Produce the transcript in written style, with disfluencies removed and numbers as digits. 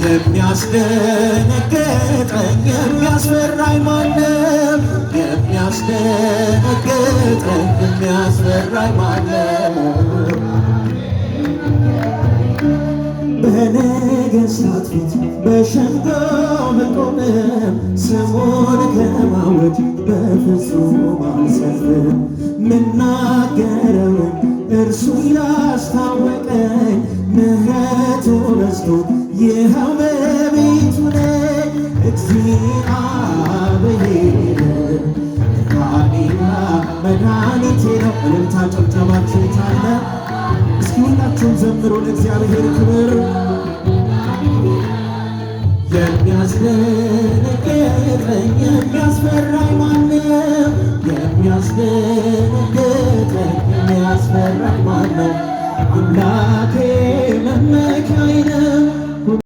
የሚያስደነግጠኝ የሚያስፈራኝ ማነው? የሚያስደነግጠኝ የሚያስፈራኝ ማነው? በነገሥታት ፊት በሸንጎ መቆምም ስሙን ከማወጅ በፍጹም አልሰልፍም። ምናገረውን እርሱ ያስታወቀኝ ምሕረቱ በዝቶ ይኸው በቤቱ ነኝ። እግዚአብሔር ብርሃኔና መድኃኒቴ ነው። እልልታ ጭብጨባችሁ ታለ። እስኪ ሁላችሁም ዘምሩ ለእግዚአብሔር ክብር። የሚያስደነግጠኝ የሚያስፈራኝ ማነው? የሚያስደነግጠኝ የሚያስፈራኝ ማነው? አምላኬ